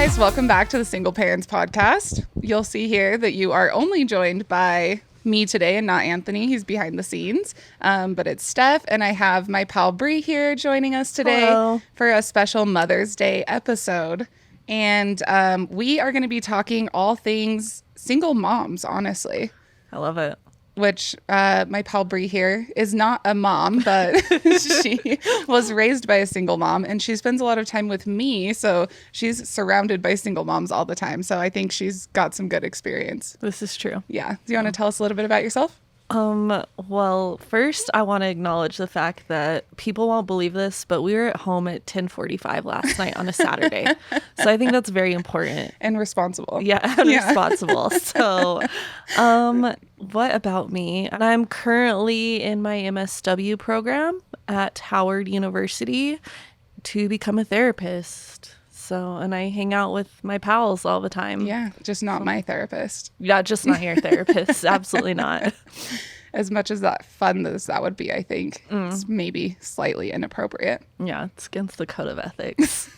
guys, welcome back to the Single Parents Podcast. You'll see here that you are only joined by me today and not Anthony. He's behind the scenes, but it's Steph, and I have my pal Bree here joining us today. Hello. For a special Mother's Day episode. And we are going to be talking all things single moms, honestly. I love it. Which my pal Bree here is not a mom, but she was raised by a single mom, and she spends a lot of time with me, so she's surrounded by single moms all the time. So I think she's got some good experience. This is true. Yeah. Do you want to tell us a little bit about yourself? Well, first I want to acknowledge the fact that people won't believe this, but we were at home at 10:45 last night on a Saturday. So I think that's very important. And responsible. Yeah, and responsible. So, what about me? I'm currently in my MSW program at Howard University to become a therapist. So, and I hang out with my pals all the time. Yeah, just not my therapist. Yeah, just not your therapist. Absolutely not. As much as fun as that would be, I think it's maybe slightly inappropriate. Yeah, it's against the code of ethics.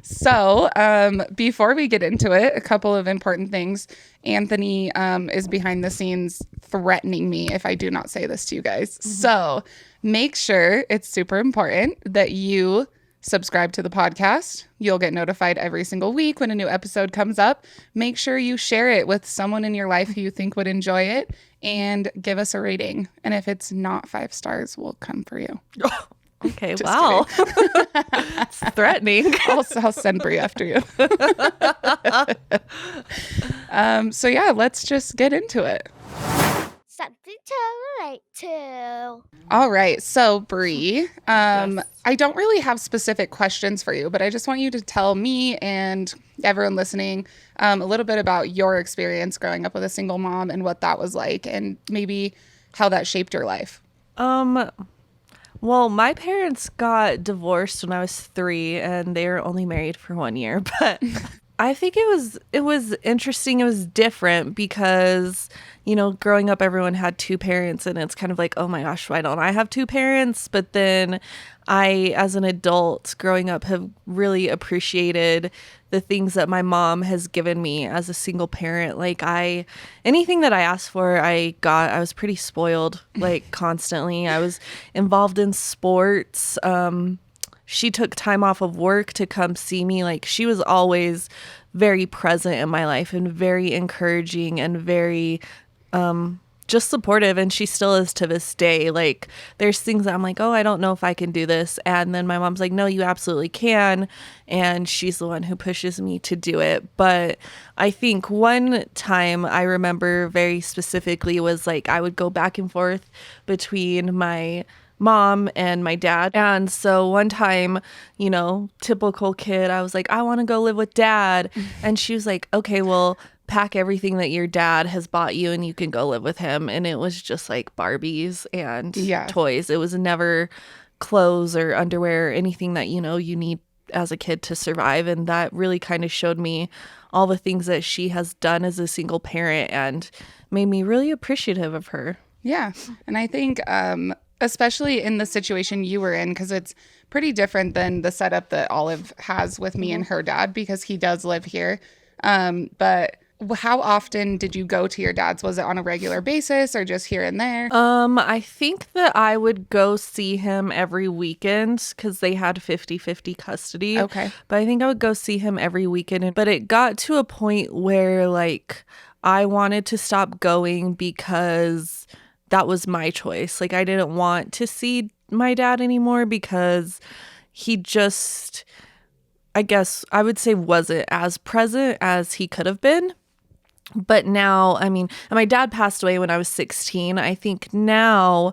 So before we get into it, a couple of important things. Anthony is behind the scenes threatening me if I do not say this to you guys. Mm-hmm. So make sure, it's super important that you subscribe to the podcast. You'll get notified every single week when a new episode comes up. Make sure you share it with someone in your life who you think would enjoy it, and give us a rating. And if it's not 5 stars, we'll come for you. Okay, wow. It's threatening. I'll send Brie after you. So yeah, let's just get into it. Something to relate to. All right. So Brie, Yes. I don't really have specific questions for you, but I just want you to tell me and everyone listening a little bit about your experience growing up with a single mom and what that was like, and maybe how that shaped your life. Well, my parents got divorced when I was 3, and they were only married for 1 year, but I think it was interesting. It was different because, you know, growing up, everyone had 2 parents, and it's kind of like, oh my gosh, why don't I have 2 parents? But then I, as an adult growing up, have really appreciated the things that my mom has given me as a single parent. Like anything that I asked for, I got. I was pretty spoiled, like constantly. I was involved in sports. She took time off of work to come see me. Like, she was always very present in my life and very encouraging and very just supportive. And she still is to this day. Like, there's things that I'm like, oh, I don't know if I can do this. And then my mom's like, no, you absolutely can. And she's the one who pushes me to do it. But I think one time I remember very specifically was like, I would go back and forth between my mom and my dad. And so one time, you know, typical kid, I was like, I want to go live with dad. And she was like, okay, well, pack everything that your dad has bought you and you can go live with him. And it was just like Barbies and toys. It was never clothes or underwear or anything that, you know, you need as a kid to survive. And that really kind of showed me all the things that she has done as a single parent and made me really appreciative of her. Yeah. And I think especially in the situation you were in, because it's pretty different than the setup that Olive has with me and her dad, because he does live here. But how often did you go to your dad's? Was it on a regular basis or just here and there? I think that I would go see him every weekend because they had 50-50 custody. Okay. But I think I would go see him every weekend. But it got to a point where, like, I wanted to stop going because that was my choice. Like, I didn't want to see my dad anymore because he just, I guess I would say, wasn't as present as he could have been. But now, I mean, and my dad passed away when I was 16. I think now,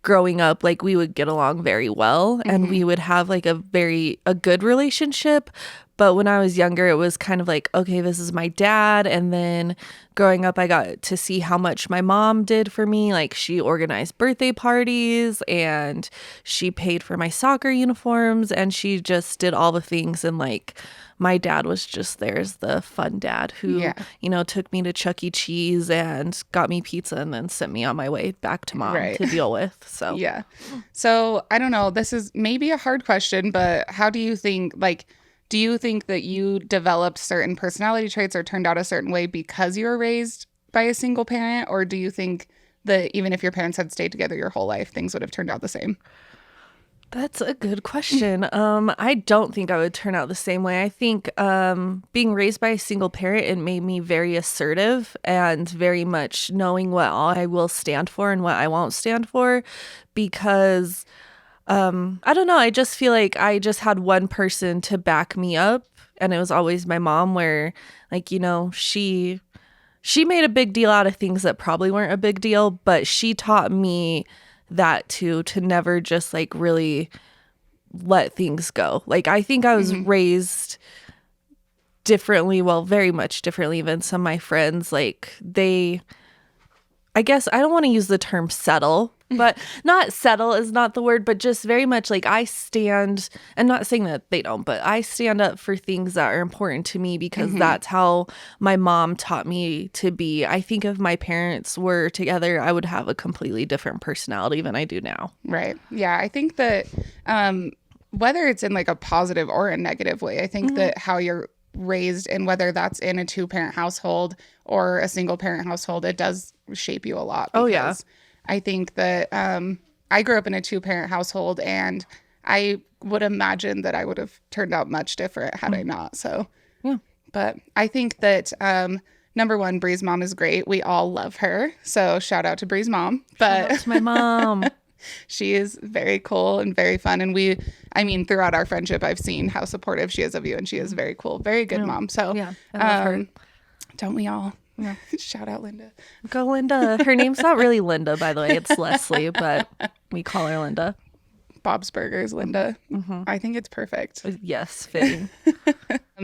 growing up, like, we would get along very well and we would have like a good relationship. But when I was younger, it was kind of like, okay, this is my dad. And then growing up, I got to see how much my mom did for me. Like, she organized birthday parties and she paid for my soccer uniforms and she just did all the things. And like, my dad was just there as the fun dad who, you know, took me to Chuck E. Cheese and got me pizza and then sent me on my way back to mom to deal with. So, yeah. So I don't know. This is maybe a hard question, but how do you think, like, do you think that you developed certain personality traits or turned out a certain way because you were raised by a single parent? Or do you think that even if your parents had stayed together your whole life, things would have turned out the same? That's a good question. I don't think I would turn out the same way. I think being raised by a single parent, it made me very assertive and very much knowing what I will stand for and what I won't stand for, because I don't know, I just feel like I just had one person to back me up, and it was always my mom, where like, you know, she made a big deal out of things that probably weren't a big deal, but she taught me that to never just like really let things go. Like, I think I was raised differently, well, very much differently than some of my friends. Like, I guess I don't want to use the term settle, but not settle is not the word, but just very much like I stand, and not saying that they don't, but I stand up for things that are important to me because that's how my mom taught me to be. I think if my parents were together, I would have a completely different personality than I do now. Right. Yeah. I think that whether it's in like a positive or a negative way, I think that how you're raised, and whether that's in a 2-parent household or a single parent household, it does shape you a lot. Oh, yeah. I think that I grew up in a 2-parent household, and I would imagine that I would have turned out much different had I not. So, yeah. But I think that number one, Bree's mom is great. We all love her. So shout out to Bree's mom. But Shout out to my mom. she is very cool and very fun. And throughout our friendship, I've seen how supportive she is of you. And she is very cool. Very good mom. So yeah, I love her. Don't we all? Yeah. Shout out Linda. Go Linda. Her name's not really Linda, by the way. It's Leslie, but we call her Linda. Bob's Burgers, Linda. I think it's perfect. Yes, fitting.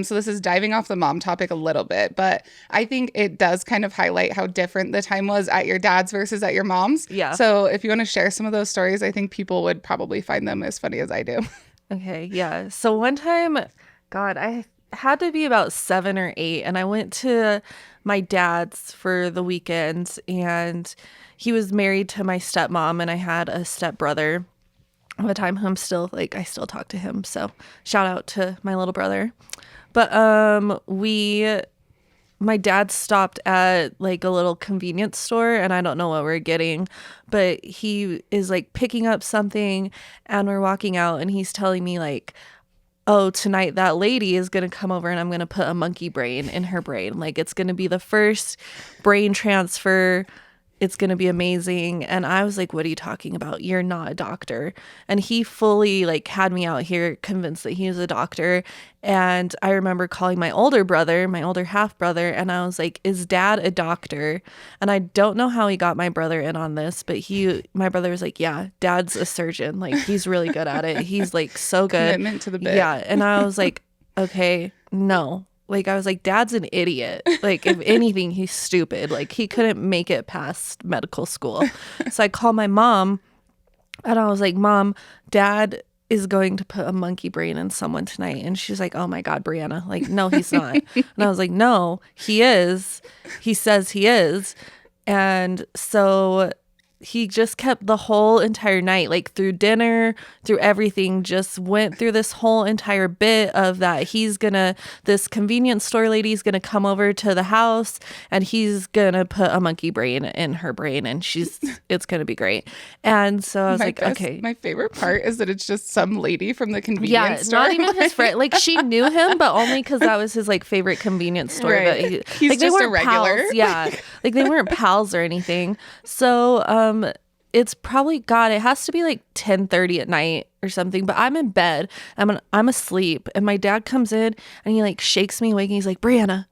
So this is diving off the mom topic a little bit, but I think it does kind of highlight how different the time was at your dad's versus at your mom's. Yeah. So if you want to share some of those stories, I think people would probably find them as funny as I do. Okay, yeah. So one time, God, I had to be about 7 or 8, and I went to my dad's for the weekend, and he was married to my stepmom, and I had a stepbrother at the time who I still talk to him. So shout out to my little brother. But my dad stopped at like a little convenience store, and I don't know what we're getting, but he is like picking up something, and we're walking out, and he's telling me like, oh, tonight that lady is going to come over and I'm going to put a monkey brain in her brain. Like, it's going to be the first brain transfer. It's going to be amazing. And I was like, what are you talking about? You're not a doctor. And he fully like had me out here convinced that he was a doctor. And I remember calling my older brother, my older half brother, and I was like, is dad a doctor? And I don't know how he got my brother in on this, but my brother was like, yeah, dad's a surgeon. Like, he's really good at it. He's like so good. Commitment to the bit. Yeah. And I was like, okay, no. Like, I was like, dad's an idiot. Like, if anything, he's stupid. Like, he couldn't make it past medical school. So I called my mom, and I was like, Mom, dad is going to put a monkey brain in someone tonight. And she's like, oh my God, Brianna. Like, no, he's not. And I was like, no, he is. He says he is. And so he just kept the whole entire night, like through dinner, through everything, just went through this whole entire bit of that this convenience store lady's gonna come over to the house, and he's gonna put a monkey brain in her brain, and it's gonna be great. And so I was okay. My favorite part is that it's just some lady from the convenience store. Not even his friend. Like, she knew him, but only because that was his like favorite convenience store. Right. But He's just a regular. Pals. Yeah, like they weren't pals or anything. So it's probably, God, it has to be like 10:30 at night or something, but I'm in bed. I'm asleep, and my dad comes in, and he like shakes me awake, and he's like, Brianna,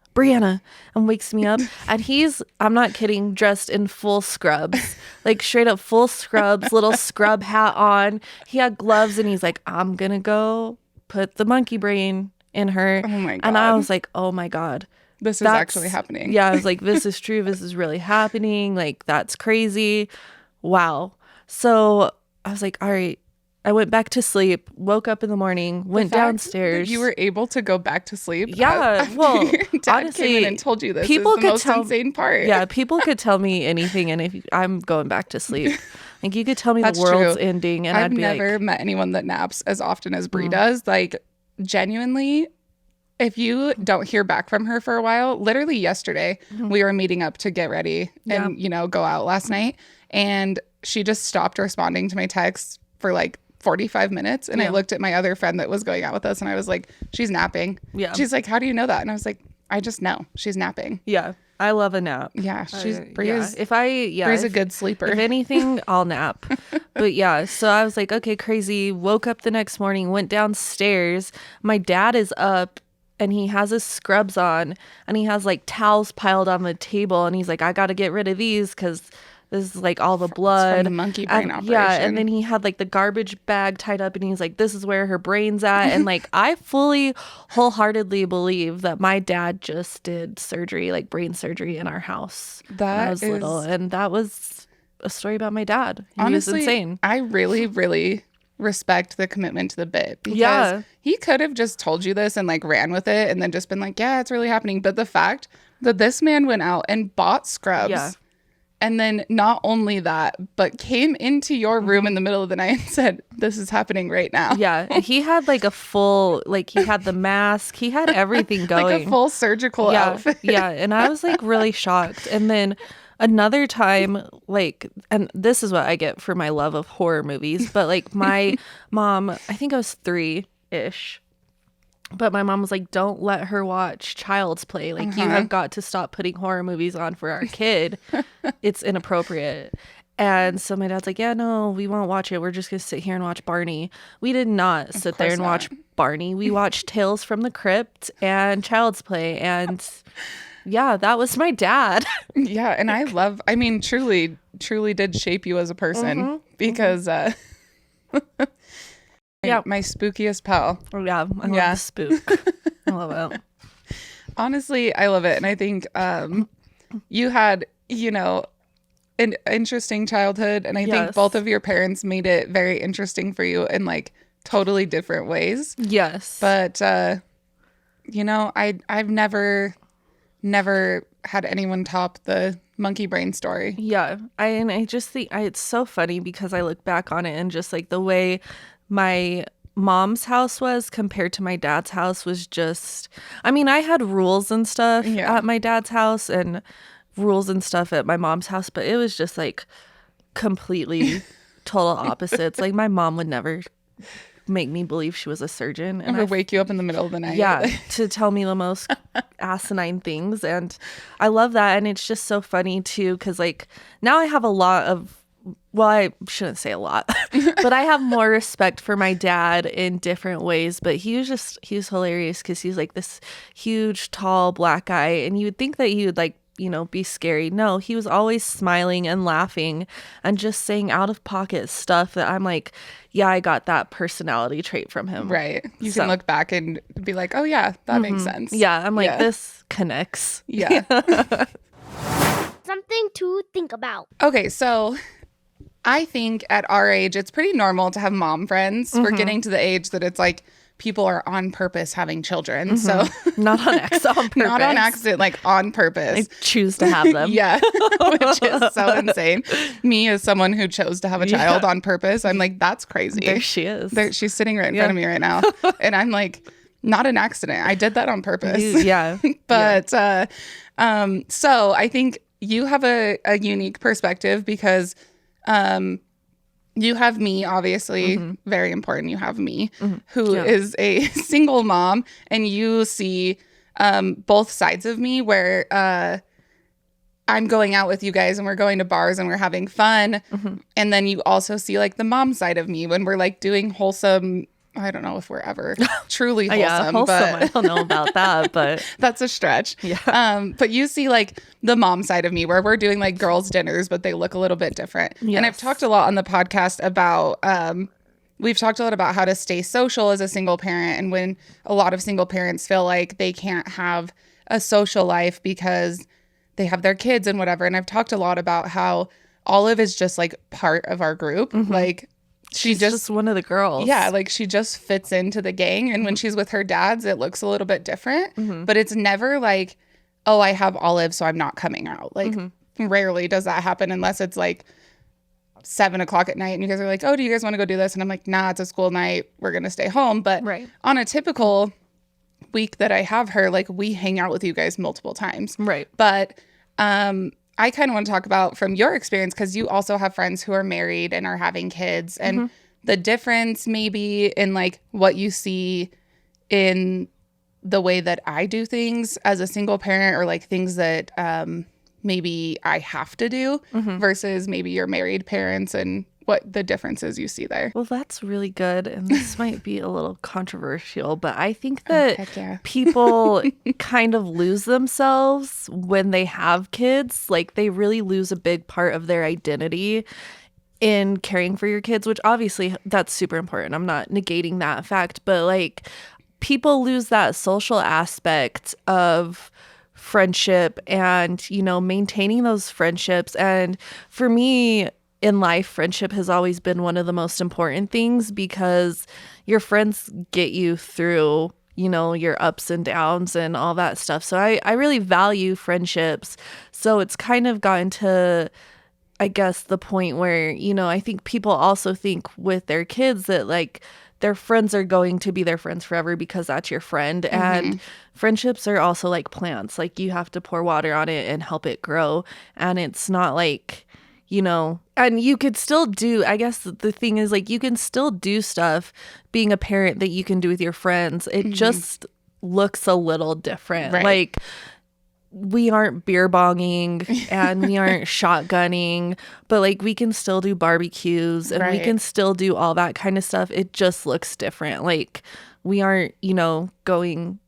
and wakes me up. And I'm not kidding, dressed in full scrubs, like straight up full scrubs, little scrub hat on. He had gloves, and he's like, I'm gonna go put the monkey brain in her. Oh my God. And I was like, oh my God. This is actually happening. Yeah, I was like, this is true. This is really happening. Like, that's crazy. Wow. So I was like, all right. I went back to sleep, woke up in the morning, went downstairs. You were able to go back to sleep? Yeah. Well, Dad honestly, came in and told you this. People is the could most insane part. Yeah, people could tell me anything, and if I'm going back to sleep. Like, you could tell me That's the world's true. ending, and I've I'd be never like, met anyone that naps as often as Brie does. Like, genuinely, if you don't hear back from her for a while, literally yesterday, we were meeting up to get ready and, go out last night. And she just stopped responding to my texts for like 45 minutes. And I looked at my other friend that was going out with us and I was like, she's napping. Yeah. She's like, how do you know that? And I was like, I just know she's napping. Yeah. I love a nap. Yeah. Bree's a good sleeper. If anything, I'll nap. But yeah, so I was like, okay, crazy. Woke up the next morning, went downstairs. My dad is up and he has his scrubs on and he has like towels piled on the table. And he's like, I got to get rid of these because this is like all the blood. From the monkey brain operation. Yeah, and then he had like the garbage bag tied up and he's like, this is where her brain's at. And like, I fully, wholeheartedly believe that my dad just did surgery, like brain surgery in our house when I was little. And that was a story about my dad. Honestly, was insane. I really, really respect the commitment to the bit because he could have just told you this and like ran with it and then just been like, yeah, it's really happening. But the fact that this man went out and bought scrubs and then not only that, but came into your room in the middle of the night and said, this is happening right now. Yeah. He had like a full, like he had the mask. He had everything going. Like a full surgical outfit. Yeah. And I was like really shocked. And then another time, like, and this is what I get for my love of horror movies, but like my mom, I think I was 3-ish, but my mom was like, don't let her watch Child's Play. Like, you have got to stop putting horror movies on for our kid. It's inappropriate. And so my dad's like, yeah, no, we won't watch it. We're just going to sit here and watch Barney. We did not sit there and watch Barney. We watched Tales from the Crypt and Child's Play. And yeah, that was my dad. Yeah. And I mean, truly did shape you as a person because, yeah, my spookiest pal. Oh, yeah. I love the spook. I love it. Honestly, I love it. And I think you had, an interesting childhood. And I think both of your parents made it very interesting for you in like totally different ways. Yes. But, I've never had anyone top the monkey brain story. Yeah. I just think it's so funny because I look back on it and just like the way my mom's house was compared to my dad's house was just, I mean, I had rules and stuff at my dad's house and rules and stuff at my mom's house, but it was just like completely total opposites. Like my mom would never make me believe she was a surgeon and wake you up in the middle of the night. Yeah, to tell me the most asinine things. And I love that. And it's just so funny too, because like now I have a lot of, well, I shouldn't say a lot, but I have more respect for my dad in different ways. But he was hilarious because he's like this huge, tall, black guy. And you would think that he would like, be scary. No, he was always smiling and laughing and just saying out of pocket stuff that I'm like, yeah, I got that personality trait from him. Right. You can look back and be like, oh yeah, that makes sense. Yeah. I'm like, this connects. Yeah. Something to think about. Okay. So I think at our age, it's pretty normal to have mom friends. We're getting to the age that it's like people are on purpose having children. So not on accident, not on accident, like on purpose. I choose to have them. Yeah, which is so insane. Me as someone who chose to have a child on purpose, I'm like, that's crazy. There she is. She's sitting right in front of me right now. And I'm like, not an accident. I did that on purpose. But so I think you have a unique perspective because you have me, obviously, very important. You have me, who is a single mom, and you see both sides of me where I'm going out with you guys and we're going to bars and we're having fun. And then you also see like the mom side of me when we're like doing wholesome. I don't know if we're ever truly wholesome, wholesome. But I don't know about that, but that's a stretch. Yeah. But you see like the mom side of me where we're doing like girls' dinners, but they look a little bit different. Yes. And I've talked a lot on the podcast about, we've talked a lot about how to stay social as a single parent. And when a lot of single parents feel like they can't have a social life because they have their kids and whatever. And I've talked a lot about how Olive is just like part of our group. Like, she's just one of the girls. Yeah, like she just fits into the gang. And when she's with her dads, it looks a little bit different. But it's never like, oh, I have Olive, so I'm not coming out. Like rarely does that happen unless it's like 7:00 at night and you guys are like, oh, do you guys want to go do this? And I'm like, nah, it's a school night. We're going to stay home. But on a typical week that I have her, like, we hang out with you guys multiple times. Right. But I kind of want to talk about from your experience, because you also have friends who are married and are having kids, and the difference maybe in like what you see in the way that I do things as a single parent, or like things that maybe I have to do versus maybe your married parents, and what the differences you see there. Well, that's really good. And this might be a little controversial, but I think that heck yeah. people kind of lose themselves when they have kids. Like, they really lose a big part of their identity in caring for your kids, which obviously that's super important. I'm not negating that fact, but like, people lose that social aspect of friendship and, you know, maintaining those friendships. And for me, in life, friendship has always been one of the most important things, because your friends get you through, you know, your ups and downs and all that stuff. So I really value friendships. So it's kind of gotten to, I guess, the point where, you know, I think people also think with their kids that like their friends are going to be their friends forever because that's your friend. And friendships are also like plants. Like, you have to pour water on it and help it grow. And it's not like, you know, and you could still do, I guess the thing is, like, you can still do stuff being a parent that you can do with your friends. It just looks a little different. Right. Like, we aren't beer bonging and we aren't shotgunning, but like, we can still do barbecues and we can still do all that kind of stuff. It just looks different. Like, we aren't, you know, going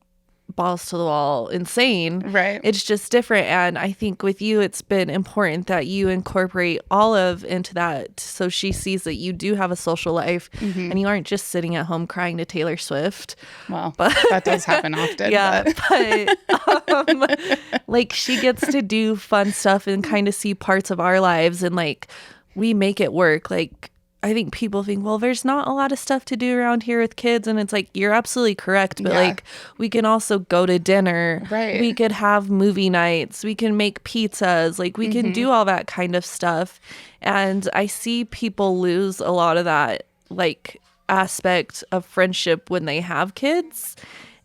balls to the wall insane. Right. It's just different. And I think with you, it's been important that you incorporate Olive into that, so she sees that you do have a social life and you aren't just sitting at home crying to Taylor Swift. Well, but that does happen often. Yeah, but like, she gets to do fun stuff and kind of see parts of our lives, and like, we make it work. Like, I think people think, well, there's not a lot of stuff to do around here with kids. And it's like, you're absolutely correct. But like, we can also go to dinner. Right. We could have movie nights. We can make pizzas. Like, we can do all that kind of stuff. And I see people lose a lot of that, like, aspect of friendship when they have kids.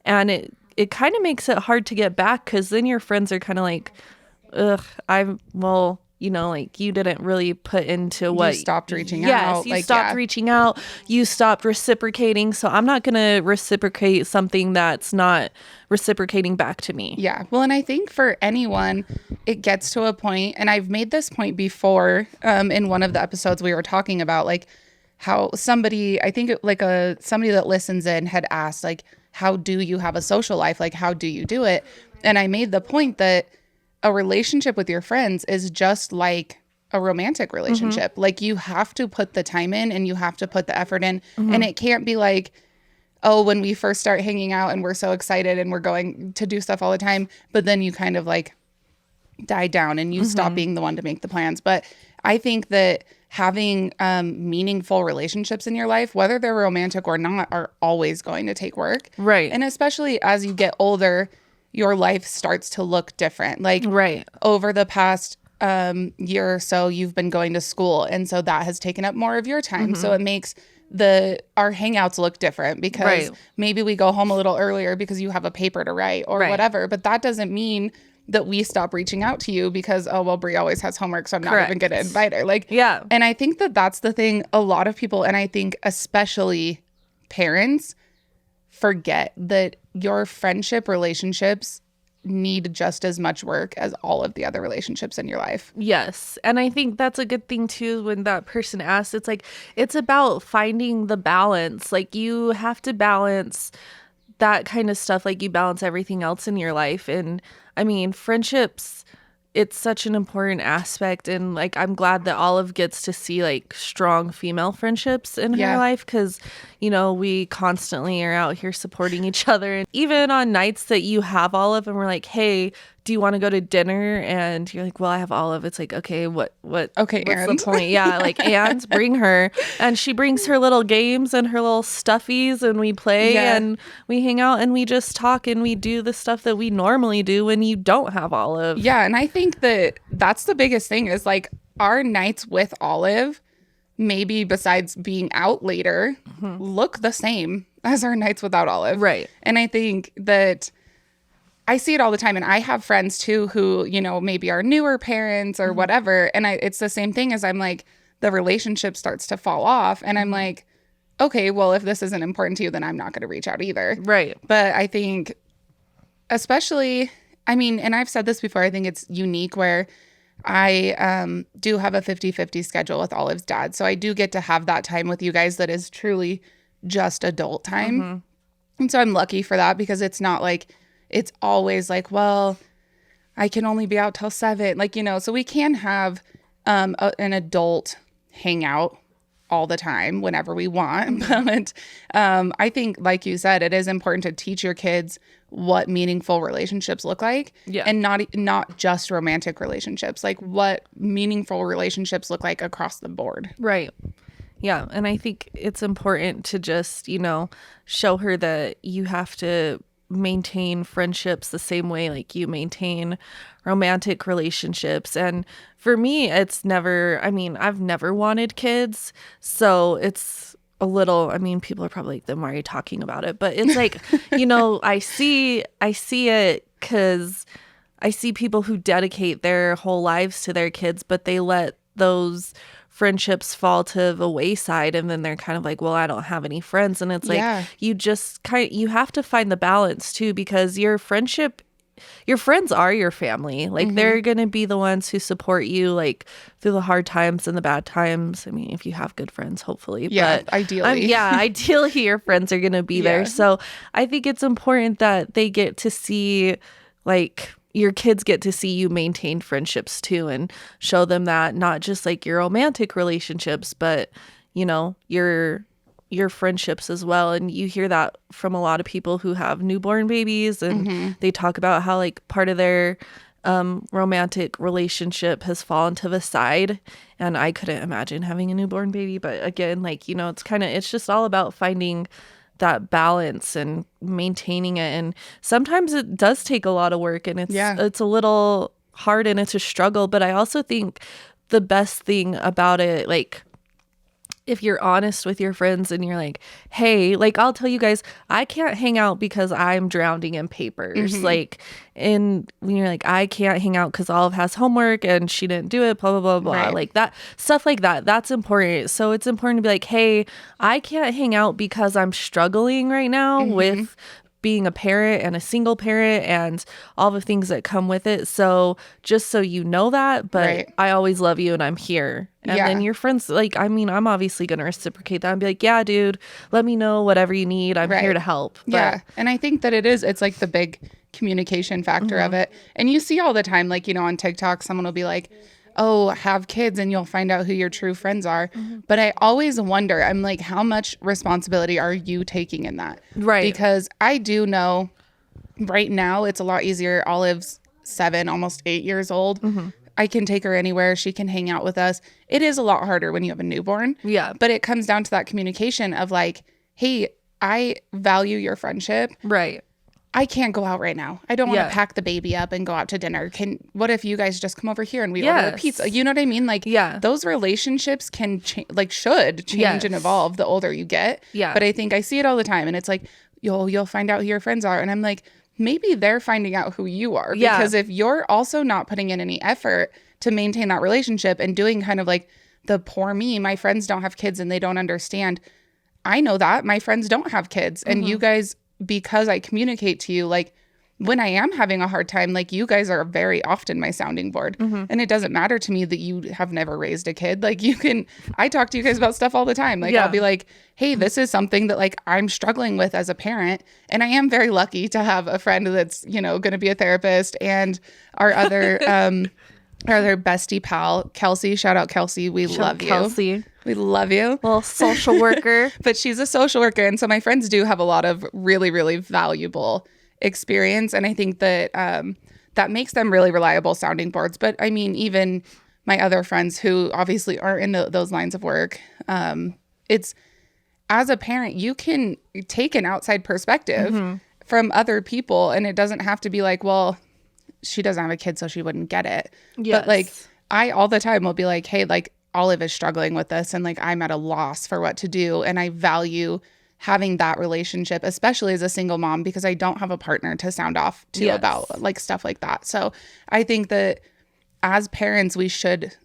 And it kind of makes it hard to get back, because then your friends are kind of like, you know, like, you didn't really put into what you stopped reaching out. Yes, you stopped reaching out. You stopped reciprocating. So I'm not going to reciprocate something that's not reciprocating back to me. Yeah. Well, and I think for anyone, it gets to a point, and I've made this point before in one of the episodes we were talking about, like, how somebody, I think like somebody that listens in had asked, like, how do you have a social life? Like, how do you do it? And I made the point that a relationship with your friends is just like a romantic relationship. Like, you have to put the time in and you have to put the effort in. And it can't be like, oh, when we first start hanging out and we're so excited and we're going to do stuff all the time, but then you kind of like die down and you stop being the one to make the plans. But I think that having meaningful relationships in your life, whether they're romantic or not, are always going to take work. Right. And especially as you get older, your life starts to look different. Like, over the past year or so, you've been going to school, and so that has taken up more of your time. So it makes our hangouts look different, because maybe we go home a little earlier because you have a paper to write or whatever. But that doesn't mean that we stop reaching out to you because, oh, well, Brie always has homework, so I'm not even going to invite her. Like, and I think that that's the thing a lot of people, and I think especially parents, forget that your friendship relationships need just as much work as all of the other relationships in your life. Yes. And I think that's a good thing too, when that person asks, it's like, it's about finding the balance. Like, you have to balance that kind of stuff, like you balance everything else in your life. And I mean, friendships, it's such an important aspect. And like, I'm glad that Olive gets to see like strong female friendships in her life, because, you know, we constantly are out here supporting each other. And even on nights that you have Olive and we're like, hey, do you want to go to dinner? And you're like, well, I have Olive. It's like, okay, what's the point? Yeah, like, and bring her. And she brings her little games and her little stuffies, and we play and we hang out and we just talk and we do the stuff that we normally do when you don't have Olive. Yeah, and I think that that's the biggest thing is like our nights with Olive, maybe besides being out later, look the same. as our nights without Olive. Right. And I think that I see it all the time. And I have friends too who, you know, maybe are newer parents or whatever. And it's the same thing as I'm like, the relationship starts to fall off. And I'm like, okay, well, if this isn't important to you, then I'm not going to reach out either. Right. But I think especially, I mean, and I've said this before, I think it's unique where I do have a 50-50 schedule with Olive's dad. So I do get to have that time with you guys that is truly just adult time. And so I'm lucky for that because it's not like, it's always like, well, I can only be out till 7. Like, you know, so we can have an adult hangout all the time whenever we want. But I think, like you said, it is important to teach your kids what meaningful relationships look like, and not just romantic relationships, like what meaningful relationships look like across the board. Right. Yeah. And I think it's important to just, you know, show her that you have to maintain friendships the same way like you maintain romantic relationships. And for me, it's never, I mean, I've never wanted kids. So it's a little, I mean, people are probably like, then why are you talking about it? But it's like, you know, I see it because I see people who dedicate their whole lives to their kids, but they let those friendships fall to the wayside, and then they're kind of like, well, I don't have any friends. And it's like, you just you have to find the balance too, because your friends are your family. Like they're going to be the ones who support you like through the hard times and the bad times. I mean, if you have good friends, hopefully. Yeah, but ideally. Ideally your friends are going to be there. So I think it's important that they get to see, like, your kids get to see you maintain friendships too, and show them that not just like your romantic relationships, but, you know, your friendships as well. And you hear that from a lot of people who have newborn babies, and they talk about how like part of their romantic relationship has fallen to the side. And I couldn't imagine having a newborn baby, but again, like, you know, it's just all about finding that balance and maintaining it. And sometimes it does take a lot of work, and it's a little hard and it's a struggle. But I also think the best thing about it, like, if you're honest with your friends and you're like, hey, like, I'll tell you guys, I can't hang out because I'm drowning in papers. Like, and when you're like, I can't hang out because Olive has homework and she didn't do it, blah, blah, blah, blah. Right. Like that, stuff like that. That's important. So it's important to be like, hey, I can't hang out because I'm struggling right now with being a parent and a single parent and all the things that come with it. So just so you know that, but I always love you and I'm here. And then your friends, like, I mean, I'm obviously going to reciprocate that and be like, yeah, dude, let me know whatever you need. I'm here to help. But, and I think that it's like the big communication factor of it. And you see all the time, like, you know, on TikTok, someone will be like, oh, have kids and you'll find out who your true friends are. But I always wonder, I'm like, how much responsibility are you taking in that? Right. Because I do know right now it's a lot easier. Olive's 7, almost 8 years old. I can take her anywhere. She can hang out with us. It is a lot harder when you have a newborn. Yeah. But it comes down to that communication of like, hey, I value your friendship. Right. I can't go out right now. I don't want to pack the baby up and go out to dinner. What if you guys just come over here and we order a pizza? You know what I mean? Like, those relationships can should change and evolve the older you get. Yeah. But I think I see it all the time, and it's like, you'll find out who your friends are, and I'm like, maybe they're finding out who you are, because if you're also not putting in any effort to maintain that relationship and doing kind of like the poor me, my friends don't have kids and they don't understand. I know that my friends don't have kids, and you guys, because I communicate to you, like, when I am having a hard time, like, you guys are very often my sounding board. And it doesn't matter to me that you have never raised a kid. Like, I talk to you guys about stuff all the time. Like, I'll be like, hey, this is something that like I'm struggling with as a parent. And I am very lucky to have a friend that's, you know, going to be a therapist, and our other, our other bestie pal, Kelsey. Shout out Kelsey. We love you. Kelsey. We love you. Well, social worker. But she's a social worker. And so my friends do have a lot of really, really valuable experience. And I think that that makes them really reliable sounding boards. But I mean, even my other friends who obviously aren't in those lines of work, it's, as a parent, you can take an outside perspective from other people. And it doesn't have to be like, well, she doesn't have a kid, so she wouldn't get it. But like, I all the time will be like, hey, like, Olive is struggling with this, and like, I'm at a loss for what to do, and I value having that relationship, especially as a single mom, because I don't have a partner to sound off to Yes. about like stuff like that. So I think that as parents, we should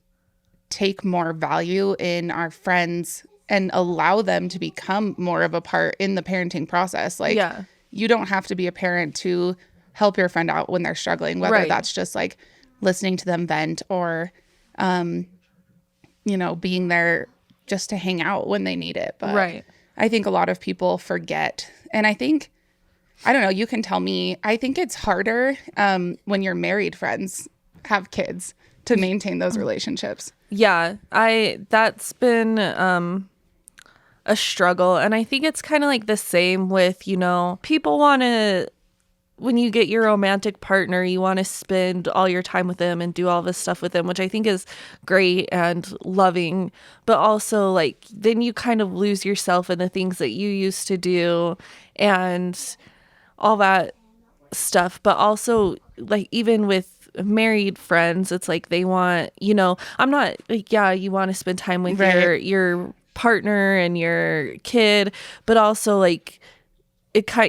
take more value in our friends and allow them to become more of a part in the parenting process. Like, Yeah. you don't have to be a parent to help your friend out when they're struggling, whether Right. that's just like listening to them vent or, you know, being there just to hang out when they need it. But Right. I think a lot of people forget. And I think, I don't know, you can tell me, I think it's harder when your married friends have kids to maintain those relationships. Yeah, that's been a struggle, and I think it's kind of like the same with, you know, people want to, when you get your romantic partner, you want to spend all your time with them and do all this stuff with them, which I think is great and loving, but also like then you kind of lose yourself in the things that you used to do and all that stuff. But also like even with married friends, it's like they want, you know, I'm not like, yeah, you want to spend time with Right. your partner and your kid, but also like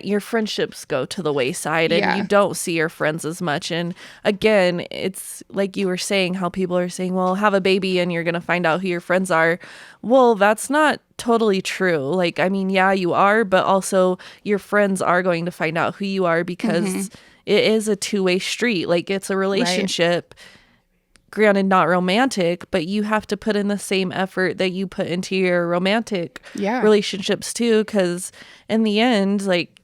your friendships go to the wayside and Yeah. you don't see your friends as much. And again, it's like you were saying, how people are saying, well, have a baby and you're going to find out who your friends are. Well, that's not totally true. Like, I mean, yeah, you are, but also your friends are going to find out who you are because it is a two-way street. Like, it's a relationship. Granted, not romantic, but you have to put in the same effort that you put into your romantic relationships too. Because in the end, like,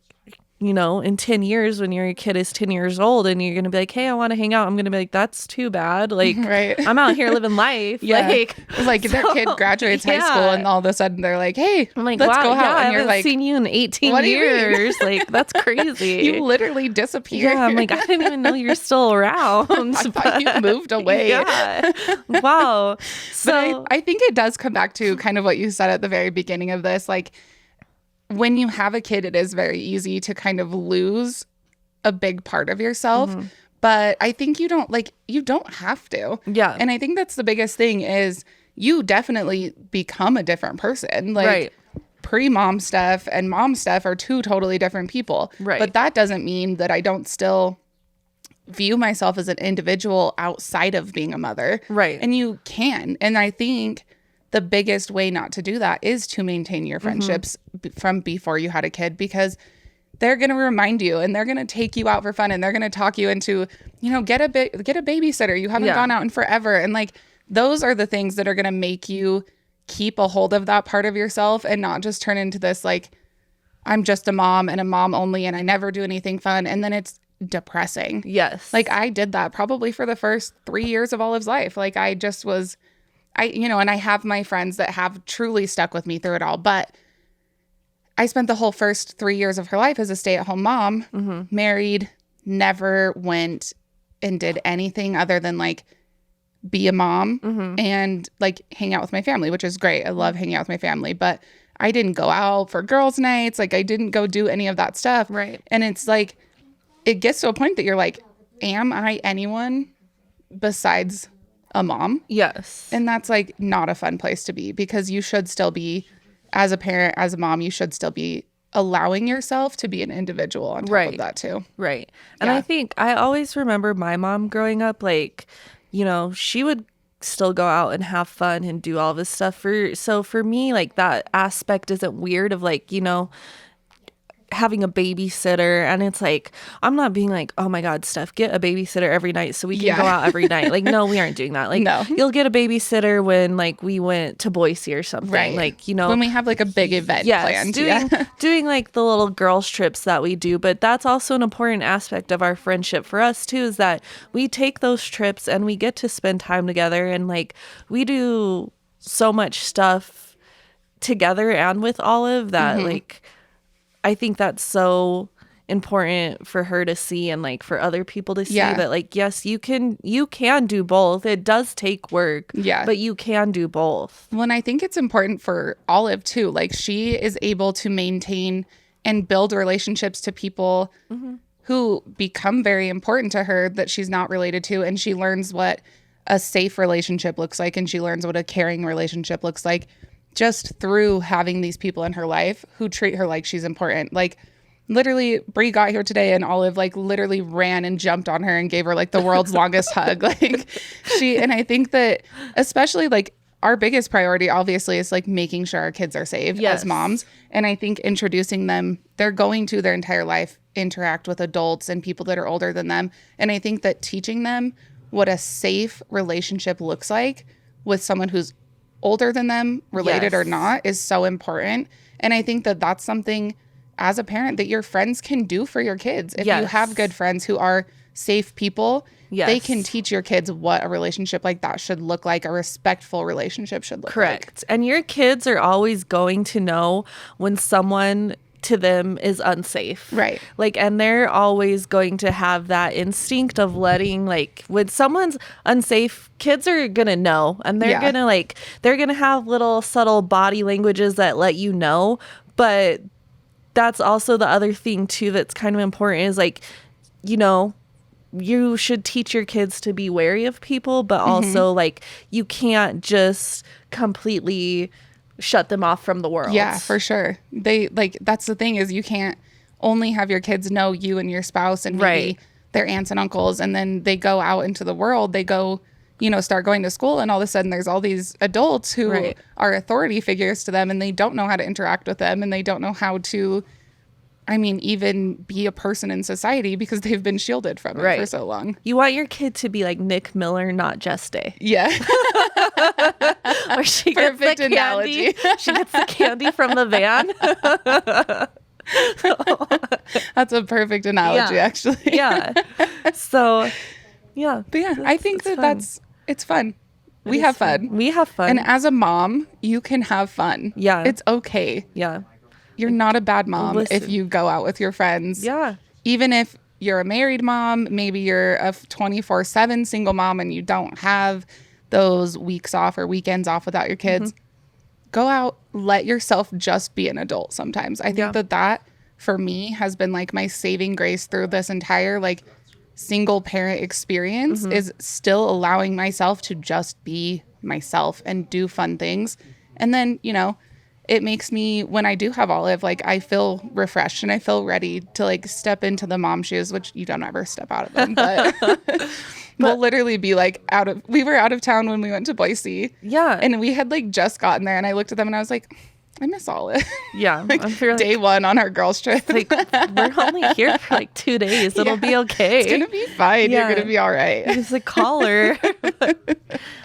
you know, in 10 years, when your kid is 10 years old and you're going to be like, hey, I want to hang out. I'm going to be like, that's too bad. Like, I'm out here living life. Like, it's like their kid graduates high school and all of a sudden they're like, hey, I'm like, let's wow, go out. yeah, And I you're haven't like, seen you in 18 what do you mean? years. Like, that's crazy. You literally disappeared. Yeah, I'm like, I didn't even know you're still around. I thought you moved away. Yeah. Wow. So But I think it does come back to kind of what you said at the very beginning of this. Like, when you have a kid, it is very easy to kind of lose a big part of yourself. But I think you don't have to. Yeah. And I think that's the biggest thing is you definitely become a different person. Like, Right. pre-mom Steph and mom Steph are two totally different people. Right. But that doesn't mean that I don't still view myself as an individual outside of being a mother. Right. And you can. And I think the biggest way not to do that is to maintain your friendships from before you had a kid, because they're going to remind you and they're going to take you out for fun and they're going to talk you into, you know, get a babysitter. You haven't gone out in forever. And like, those are the things that are going to make you keep a hold of that part of yourself and not just turn into this, like, I'm just a mom and a mom only and I never do anything fun. And then it's depressing. Yes. Like, I did that probably for the first 3 years of Olive's life. Like, I just was, you know, and I have my friends that have truly stuck with me through it all. But I spent the whole first 3 years of her life as a stay-at-home mom, married, never went and did anything other than like be a mom and like hang out with my family, which is great. I love hanging out with my family, but I didn't go out for girls' nights. Like, I didn't go do any of that stuff. Right. And it's like, it gets to a point that you're like, am I anyone besides a mom? Yes. And that's like not a fun place to be, because you should still be, as a parent, as a mom, you should still be allowing yourself to be an individual on top of that too. Right. And I think I always remember my mom growing up, like, you know, she would still go out and have fun and do all this stuff. So for me, like, that aspect isn't weird of like, you know, having a babysitter. And it's like, I'm not being like, oh my God, Steph, get a babysitter every night so we can go out every night. Like, no, we aren't doing that. Like, No. You'll get a babysitter when like we went to Boise or something. Right. Like, you know, when we have like a big event planned. Doing like the little girls trips that we do. But that's also an important aspect of our friendship for us too, is that we take those trips and we get to spend time together, and like we do so much stuff together and with Olive that like, I think that's so important for her to see, and like for other people to see that like, yes, you can do both. It does take work, but you can do both. Well, and I think it's important for Olive too. Like, she is able to maintain and build relationships to people who become very important to her that she's not related to. And she learns what a safe relationship looks like. And she learns what a caring relationship looks like just through having these people in her life who treat her like she's important. Like literally Brie got here today and Olive like literally ran and jumped on her and gave her like the world's longest hug. Like and I think that especially like our biggest priority obviously is like making sure our kids are safe as moms. And I think introducing them, they're going to their entire life interact with adults and people that are older than them. And I think that teaching them what a safe relationship looks like with someone who's older than them, related or not, is so important. And I think that that's something as a parent that your friends can do for your kids. If you have good friends who are safe people, they can teach your kids what a relationship like that should look like, a respectful relationship should look like. Correct. And your kids are always going to know when someone to them is unsafe. Right. Like, and they're always going to have that instinct of letting, like, when someone's unsafe, kids are going to know. And they're going to, like, they're going to have little subtle body languages that let you know. But that's also the other thing, too, that's kind of important is, like, you know, you should teach your kids to be wary of people, but also, like, you can't just completely shut them off from the world. Yeah, for sure. They like that's the thing is you can't only have your kids know you and your spouse and maybe their aunts and uncles, and then they go out into the world, they go, you know, start going to school, and all of a sudden there's all these adults who are authority figures to them, and they don't know how to interact with them, and they don't know how to, I mean, even be a person in society because they've been shielded from it for so long. You want your kid to be like Nick Miller, not Jess Day. Yeah. Or she gets the candy. She gets the candy from the van. That's a perfect analogy, actually. Yeah. So, yeah. But yeah, I think it's fun. We have fun. We have fun. And as a mom, you can have fun. Yeah. It's okay. Yeah. You're not a bad mom if you go out with your friends. Yeah. Even if you're a married mom, maybe you're a 24/7 single mom and you don't have those weeks off or weekends off without your kids. Go out, let yourself just be an adult sometimes. I think that for me has been like my saving grace through this entire like single parent experience is still allowing myself to just be myself and do fun things. And then, you know, it makes me, when I do have Olive, like I feel refreshed and I feel ready to like step into the mom shoes, which you don't ever step out of them, but we'll literally be like we were out of town when we went to Boise. Yeah. And we had like just gotten there and I looked at them and I was like, I miss Olive. Yeah. Like day one on our girls trip. Like, we're only here for like 2 days. It'll be okay. It's going to be fine. You're going to be all right. Just like call her.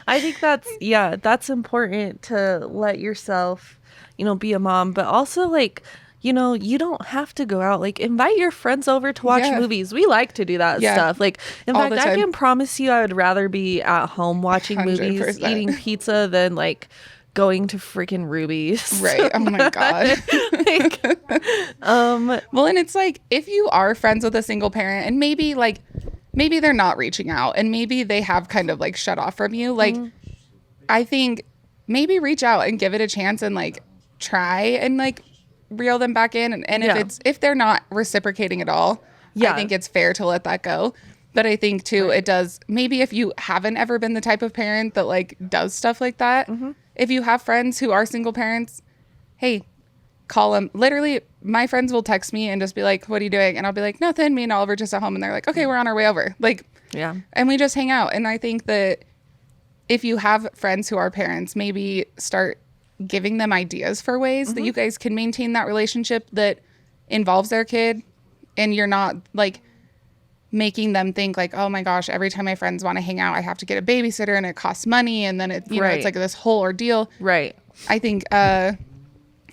I think that's important to let yourself, you know, be a mom, but also like, you know, you don't have to go out. Like, invite your friends over to watch movies. We like to do that stuff. Like, in fact, I can promise you I would rather be at home watching 100%. Movies, eating pizza than like going to freaking Ruby's. Right. Oh my God. Well, and it's like, if you are friends with a single parent and maybe they're not reaching out and maybe they have kind of like shut off from you, like, I think maybe reach out and give it a chance and like try and like reel them back in. And if they're not reciprocating at all, I think it's fair to let that go. But I think too, it does, maybe if you haven't ever been the type of parent that like does stuff like that, if you have friends who are single parents, hey, call them. Literally, my friends will text me and just be like, what are you doing? And I'll be like, nothing. Me and Oliver just at home. And they're like, okay, we're on our way over. Like, and we just hang out. And I think that if you have friends who are parents, maybe start giving them ideas for ways that you guys can maintain that relationship that involves their kid. And you're not like making them think like, oh my gosh, every time my friends want to hang out, I have to get a babysitter and it costs money. And then it, you know, it's like this whole ordeal. Right. I think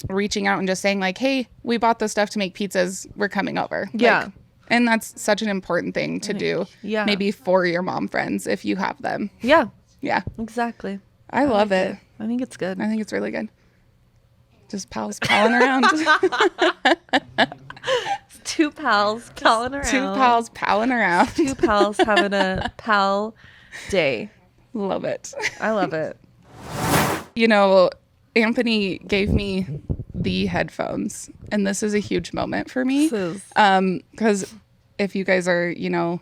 reaching out and just saying like, hey, we bought this stuff to make pizzas. We're coming over. Yeah. Like, and that's such an important thing to do. Yeah. Maybe for your mom friends if you have them. Yeah. Yeah. Exactly. I love it. I think it's good. I think it's really good. Just pals palling around. Two pals palling around. Two pals palling around. Two pals having a pal day. Love it. I love it. You know, Anthony gave me the headphones, and this is a huge moment for me. Because if you guys are, you know,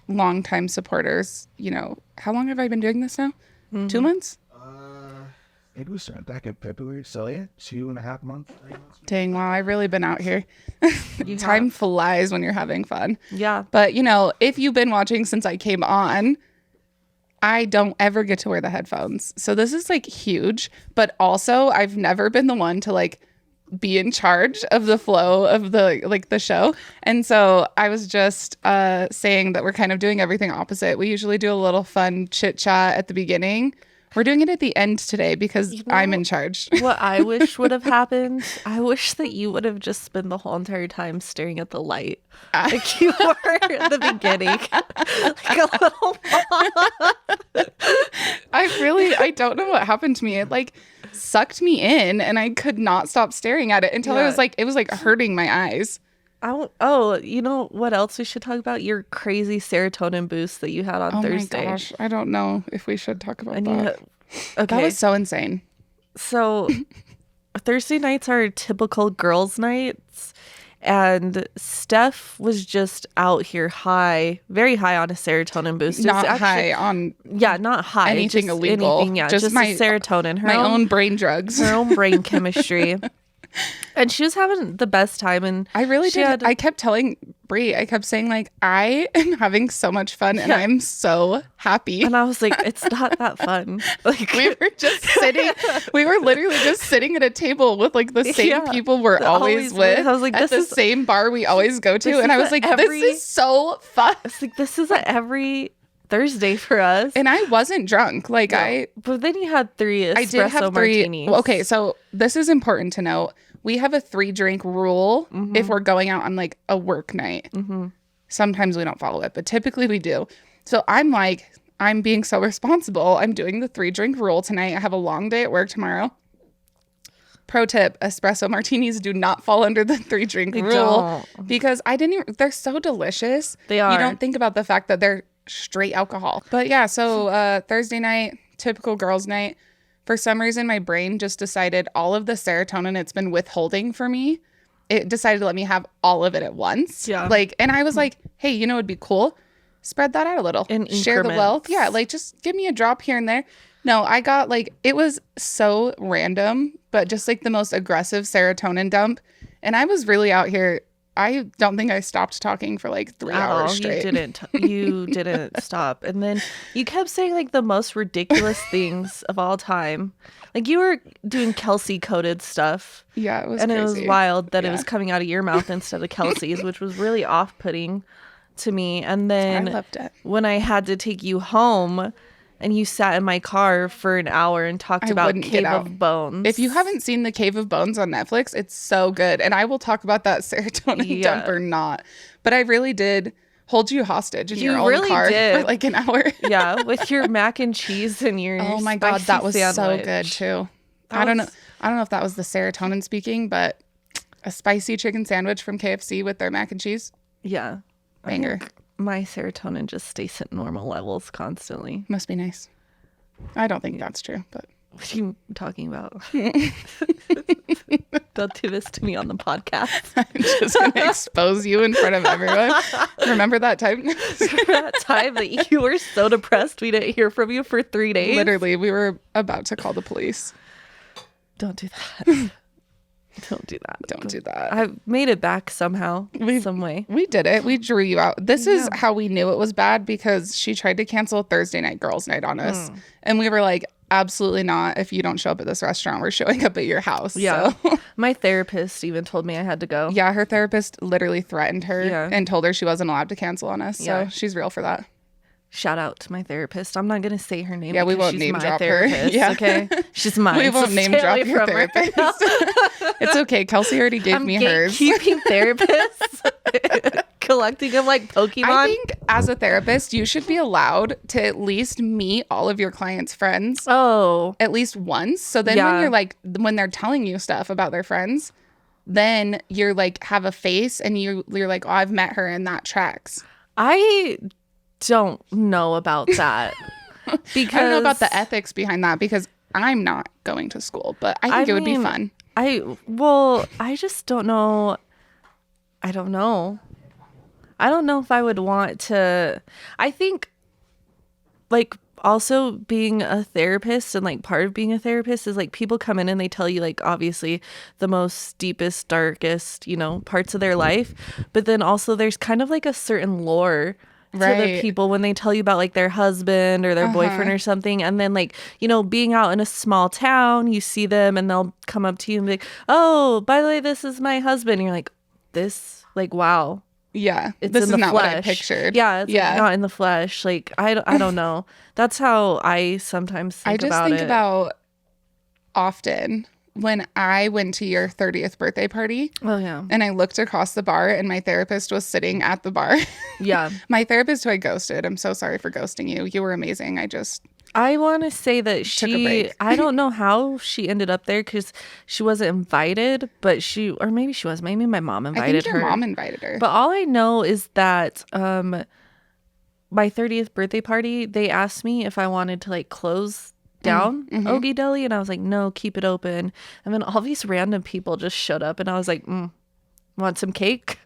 longtime supporters, you know, how long have I been doing this now? 2 months? It was back in February, so yeah, 2.5 months, 3 months. Dang, wow, I've really been out here. You Time have. flies when you're having fun. Yeah. But, if you've been watching since I came on, I don't ever get to wear the headphones. So this is like huge. But also, I've never been the one to like be in charge of the flow of the show. And so I was just saying that we're kind of doing everything opposite. We usually do a little fun chit chat at the beginning. We're doing it at the end today because I'm in charge. What I wish would have happened, I wish that you would have just spent the whole entire time staring at the light. Like you were at the beginning. Like a little I don't know what happened to me. It like sucked me in and I could not stop staring at it until Yeah. it was like hurting my eyes. You know what else we should talk about? Your crazy serotonin boost that you had on Thursday. Oh my gosh. I don't know if we should talk about And that. okay. That was so insane. So Thursday nights are typical girls' nights, and Steph was just out here very high on a serotonin boost. It's Not actually- high on Yeah, not high. anything just illegal. Anything, yeah, just my serotonin. my own brain drugs. her own brain chemistry. And she was having the best time. And I really she did. I kept telling Brie, I kept saying like, I am having so much fun and Yeah. I'm so happy. And I was like, it's not that fun. Like We were literally just sitting at a table with like the same Yeah, people we're always with. I was like, at this the is same bar we always go to. this And I is was like, every- this is so fun. it's like this isn't every Thursday for us. And I wasn't drunk. Like But then you had 3 espresso I did have 3. martinis. Okay, so this is important to note. We have a 3-drink rule if we're going out on like a work night. Sometimes we don't follow it, but typically we do. So I'm like, I'm being so responsible. I'm doing the 3-drink rule tonight. I have a long day at work tomorrow. Pro tip, espresso martinis do not fall under the 3-drink They rule don't. because they're so delicious. They are. You don't think about the fact that they're straight alcohol. But yeah, so Thursday night, typical girls' night. For some reason, my brain just decided all of the serotonin it's been withholding for me, it decided to let me have all of it at once. Yeah. And I was like, hey, it'd be cool. Spread that out a little. In Share the wealth. increments. Yeah, just give me a drop here and there. No, I got it was so random, but just the most aggressive serotonin dump. And I was really out here. I don't think I stopped talking for 3 hours straight. You didn't stop. And then you kept saying the most ridiculous things of all time. You were doing Kelsey coded stuff. Yeah, it was And crazy. it was wild that it Yeah. was coming out of your mouth instead of Kelsey's, which was really off putting to me. And then I loved it. when I had to take you home and you sat in my car for an hour and talked I about wouldn't get Cave out. of Bones. If you haven't seen The Cave of Bones on Netflix, it's so good. And I will talk about that serotonin Yeah. dump or not. But I really did hold you hostage in You your own really car did. for an hour. Yeah, with your mac and cheese and your Oh my God, spicy that was so sandwich. good too. That I don't know. was- I don't know if that was the serotonin speaking, but a spicy chicken sandwich from KFC with their mac and cheese. Yeah. Banger. My serotonin just stays at normal levels constantly. Must be nice. I don't think that's true, but What are you talking about? Don't do this to me on the podcast. I'm just going to expose you in front of everyone. Remember that time? That time that you were so depressed we didn't hear from you for 3 days. Literally, we were about to call the police. Don't do that. Don't do that. Don't do that. I made it back somehow, some way. We did it. We drew you out. This is how we knew it was bad because she tried to cancel Thursday night girls' night on us. And we were like, absolutely not. If you don't show up at this restaurant, we're showing up at your house. Yeah. So, My therapist even told me I had to go. yeah, her therapist literally threatened her Yeah. and told her she wasn't allowed to cancel on us. Yeah. So she's real for that. Shout out to my therapist. I'm not going to say her name. Yeah, we because won't she's name my drop her. therapist, Yeah. Okay. She's mine. We won't so name stay drop away your from her. therapist. It's okay. Kelsey already gave I'm me hers. gatekeeping therapists. Collecting them like Pokemon. I think as a therapist, you should be allowed to at least meet all of your clients' friends Oh. at least once. So then Yeah. when they're telling you stuff about their friends, then you're have a face and you're like, oh, I've met her and that tracks. I don't know about that. Because I don't know about the ethics behind that because I'm not going to school, but I think it would be mean, fun. I just don't know. I don't know. I don't know if I would want to. I think also being a therapist, and like part of being a therapist is like people come in and they tell you like obviously the most deepest, darkest, parts of their life, but then also there's kind of like a certain lore to the Right. people when they tell you about like their husband or their boyfriend or something. And then like, being out in a small town, you see them and they'll come up to you and be like, oh, by the way, this is my husband. And you're like, this, like, wow. Yeah. It's This in is the not flesh. what I pictured. Yeah, it's like not in the flesh. Like, I don't know. That's how I sometimes think about it. I just think about often when I went to your 30th birthday party. Oh, yeah. And I looked across the bar and my therapist was sitting at the bar. Yeah. My therapist who I ghosted. I'm so sorry for ghosting you. You were amazing. I want to say that took a break. I don't know how she ended up there because she wasn't invited, but or maybe she was. Maybe my mom invited I think your her. mom invited her. But all I know is that my 30th birthday party, they asked me if I wanted to like close down Ogie Deli, and I was like, no, keep it open. And then all these random people just showed up, and I was like, want some cake?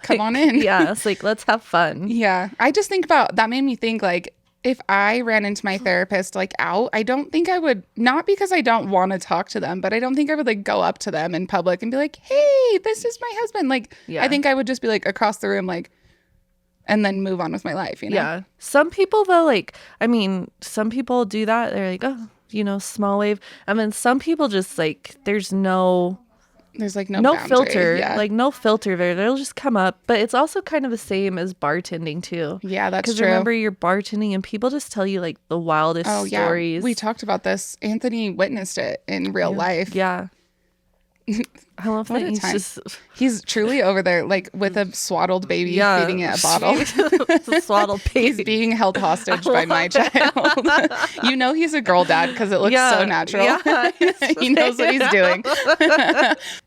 Come on in. Yeah, it's like, let's have fun. Yeah. I just think about that made me think like if I ran into my therapist like out, I don't think I would, not because I don't want to talk to them, but I don't think I would like go up to them in public and be like, hey, this is my husband. Like, I think I would just be like across the room, like, and then move on with my life, Yeah. Some people though, like, I mean, some people do that. They're like, oh, small wave. I mean, some people just like, there's like no boundary. filter, Yeah. like no filter there. They'll just come up. But it's also kind of the same as bartending too. Yeah, that's true. Because remember, you're bartending and people just tell you like the wildest stories. We talked about this. Anthony witnessed it in real life. Yeah. I love that he's truly over there like with a swaddled baby feeding it a bottle. A swaddled baby. He's being held hostage by my child. He's a girl dad because it looks so natural. Yeah, he knows what he's doing.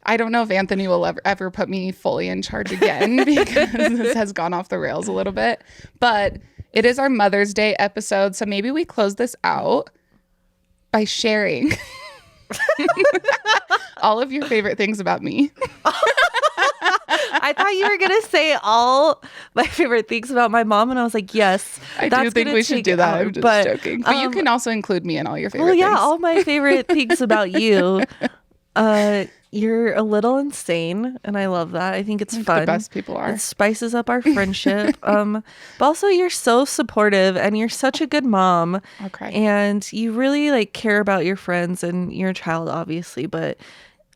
I don't know if Anthony will ever put me fully in charge again because this has gone off the rails a little bit. But it is our Mother's Day episode, so maybe we close this out by sharing all of your favorite things about me. I thought you were going to say all my favorite things about my mom, and I was like, yes. I do think we should do that. I'm just joking. But you can also include me in all your favorite things. All my favorite things about you. You're a little insane, and I love that. I think it's fun. The best people are. It spices up our friendship. But also you're so supportive, and you're such a good mom. Okay. And you really like care about your friends and your child, obviously. But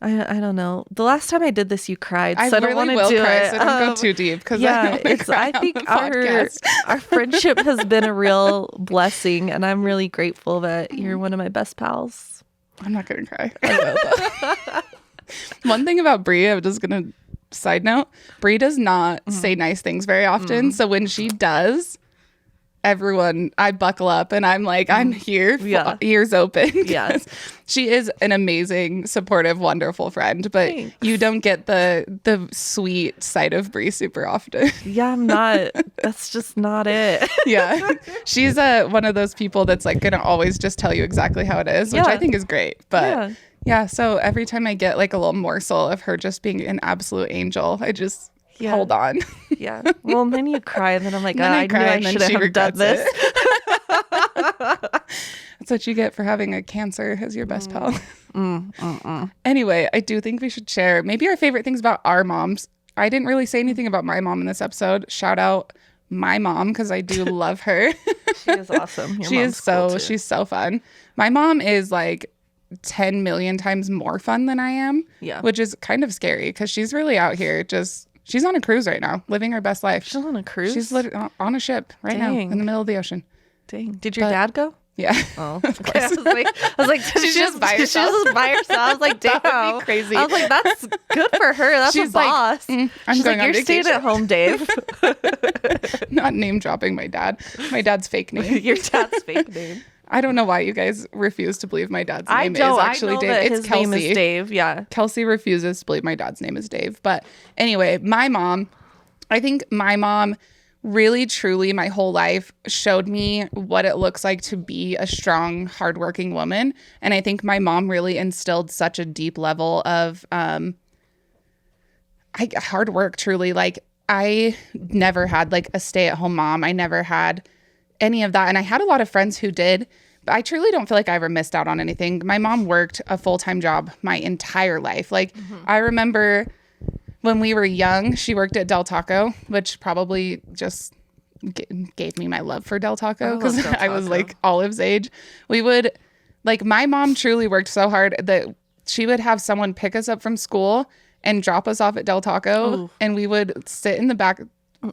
I don't know. The last time I did this, you cried. So I don't want to do it. So don't go too deep because I think our friendship has been a real blessing, and I'm really grateful that you're one of my best pals. I'm not gonna cry. I will, though. One thing about Brie, I'm just gonna side note, Brie does not say nice things very often. So when she does, I buckle up and I'm like, I'm here, ears open. Yes. She is an amazing, supportive, wonderful friend, but Thanks. You don't get the sweet side of Brie super often. Yeah, I'm not. That's just not it. Yeah. She's one of those people that's like gonna always just tell you exactly how it is, which I think is great. But yeah, so every time I get like a little morsel of her just being an absolute angel, I just hold on. Yeah. Well, and then you cry, and then I'm like, I knew I should have done this. That's what you get for having a cancer as your best pal. Anyway, I do think we should share maybe our favorite things about our moms. I didn't really say anything about my mom in this episode. Shout out my mom because I do love her. She is awesome. She's so fun. My mom is like 10 million times more fun than I am. Yeah. Which is kind of scary because she's really out here she's on a cruise right now, living her best life. She's on a cruise? She's on a ship right now in the middle of the ocean. Dang. Did your dad go? Yeah. Oh, of course. I was like, she's just by herself. She's just by herself. I was like, damn. That would be crazy. I was like, that's good for her. That's she's a boss. I'm she's going like, on you're vacation. staying at home, Dave. Not name dropping my dad. My dad's fake name. Your dad's fake name. I don't know why you guys refuse to believe my dad's name is actually Dave. That it's his Kelsey. Name is Dave. Yeah. Kelsey refuses to believe my dad's name is Dave. But anyway, I think my mom really, truly, my whole life showed me what it looks like to be a strong, hardworking woman. And I think my mom really instilled such a deep level of hard work, truly. Like, I never had like a stay-at-home mom. I never had any of that. And I had a lot of friends who did, but I truly don't feel like I ever missed out on anything. My mom worked a full-time job my entire life. Like I remember when we were young, she worked at Del Taco, which probably just gave me my love for Del Taco because I was like Olive's age. We would, like, my mom truly worked so hard that she would have someone pick us up from school and drop us off at Del Taco, and we would sit in the back.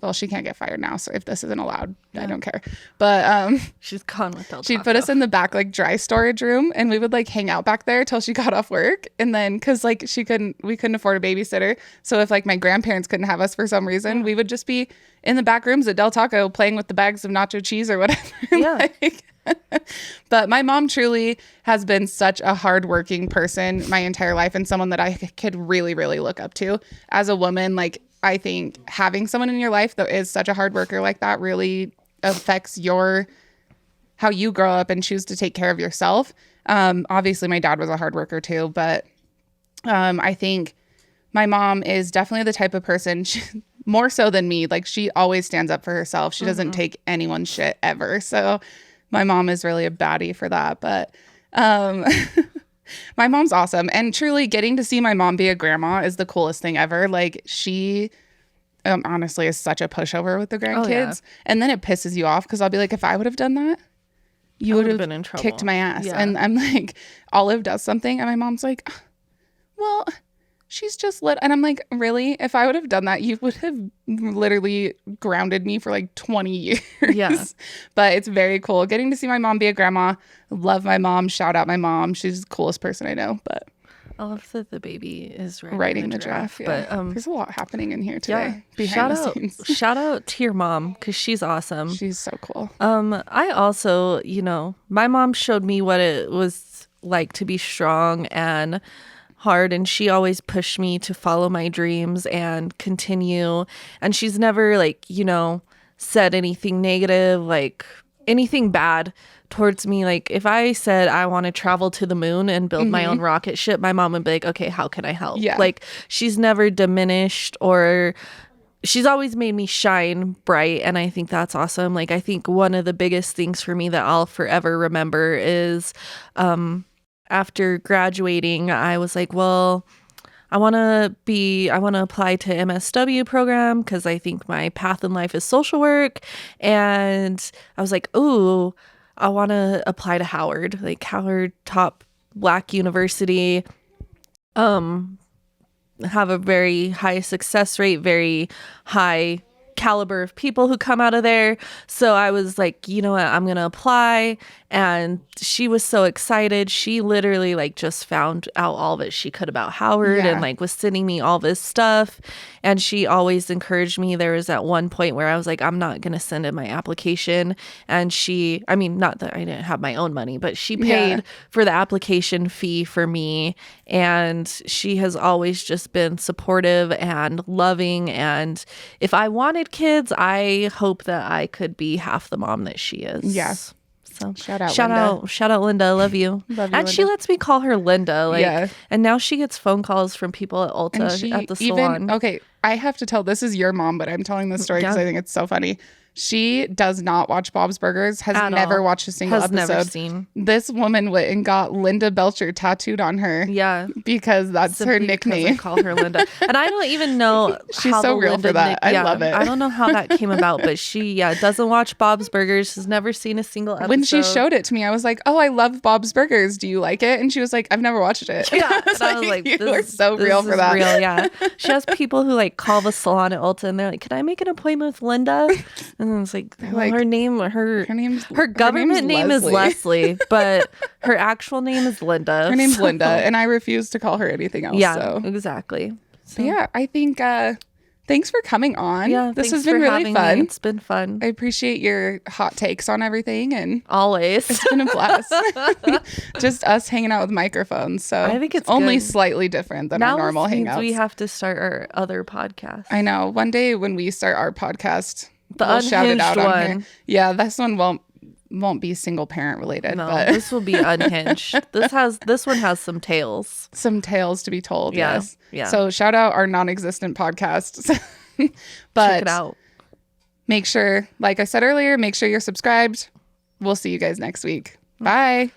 Well, she can't get fired now, so if this isn't allowed, I don't care. But she's gone with Del Taco. She'd put us in the back like dry storage room, and we would like hang out back there till she got off work. And then because like we couldn't afford a babysitter, so if like my grandparents couldn't have us for some reason, we would just be in the back rooms at Del Taco playing with the bags of nacho cheese or whatever. Yeah. But my mom truly has been such a hardworking person my entire life, and someone that I could really, really look up to as a woman. Like, I think having someone in your life that is such a hard worker like that really affects how you grow up and choose to take care of yourself. Obviously, my dad was a hard worker too, but I think my mom is definitely the type of person, more so than me. Like, she always stands up for herself. She doesn't take anyone's shit ever. So my mom is really a baddie for that. But my mom's awesome. And truly getting to see my mom be a grandma is the coolest thing ever. Like, she honestly is such a pushover with the grandkids. And then it pisses you off because I'll be like, if I would have done that, you would have been in trouble. Kicked my ass. Yeah. And I'm like, Olive does something and my mom's like, well, she's just and I'm like, really? If I would have done that, you would have literally grounded me for like 20 years. Yeah. But it's very cool getting to see my mom be a grandma. Love my mom. Shout out my mom. She's the coolest person I know. But I love that the baby is writing the giraffe. Yeah. But there's a lot happening in here today. Yeah. Shout out to your mom, because she's awesome. She's so cool. I also, my mom showed me what it was like to be strong and hard, and she always pushed me to follow my dreams and continue. And she's never said anything negative, like anything bad towards me. Like, if I said I want to travel to the moon and build my own rocket ship, my mom would be like, okay, how can I help? Yeah. Like, she's never diminished, or she's always made me shine bright. And I think that's awesome. Like, I think one of the biggest things for me that I'll forever remember is after graduating, I was like, well, I want to apply to MSW program because I think my path in life is social work. And I was like, ooh, I want to apply to Howard, top Black university, have a very high success rate, very high caliber of people who come out of there. So I was like, you know what, I'm gonna apply. And she was so excited. She literally just found out all that she could about Howard and was sending me all this stuff. And she always encouraged me. There was at one point where I was like, I'm not gonna send in my application. And not that I didn't have my own money, but she paid for the application fee for me. And she has always just been supportive and loving. And if I wanted kids, I hope that I could be half the mom that she is. Yes. So shout out Linda. I love you. Love you, and she lets me call her Linda. And now she gets phone calls from people at Ulta at the salon. Okay, I have to tell, this is your mom, but I'm telling this story because I think it's so funny. She does not watch Bob's Burgers, has never watched a single episode. Never seen. This woman went and got Linda Belcher tattooed on her. Yeah. Because that's her nickname. I call her Linda. And I don't even know She's how so real Linda for that. I love it. I don't know how that came about, but she doesn't watch Bob's Burgers. Has never seen a single episode. When she showed it to me, I was like, oh, I love Bob's Burgers. Do you like it? And she was like, I've never watched it. Yeah. I was like, you are so real for that. Real, yeah. She has people who call the salon at Ulta and they're like, can I make an appointment with Linda? And then it's like, her government name is Leslie, but her actual name is Linda. Her name's Linda, and I refuse to call her anything else. Yeah, exactly. So yeah, I think thanks for coming on. Yeah, this has been really fun. Me. It's been fun. I appreciate your hot takes on everything, and always it's been a blast. Just us hanging out with microphones. So I think it's only good. Slightly different than our normal hangouts. We have to start our other podcast. I know. One day when we start our podcast, we'll shout it out on here. Yeah, this one won't be single parent related. No, but this will be unhinged. This one has some tales. Some tales to be told. Yeah, yes. Yeah. So shout out our non-existent podcast. But check it out. Make sure, like I said earlier, make sure you're subscribed. We'll see you guys next week. Bye.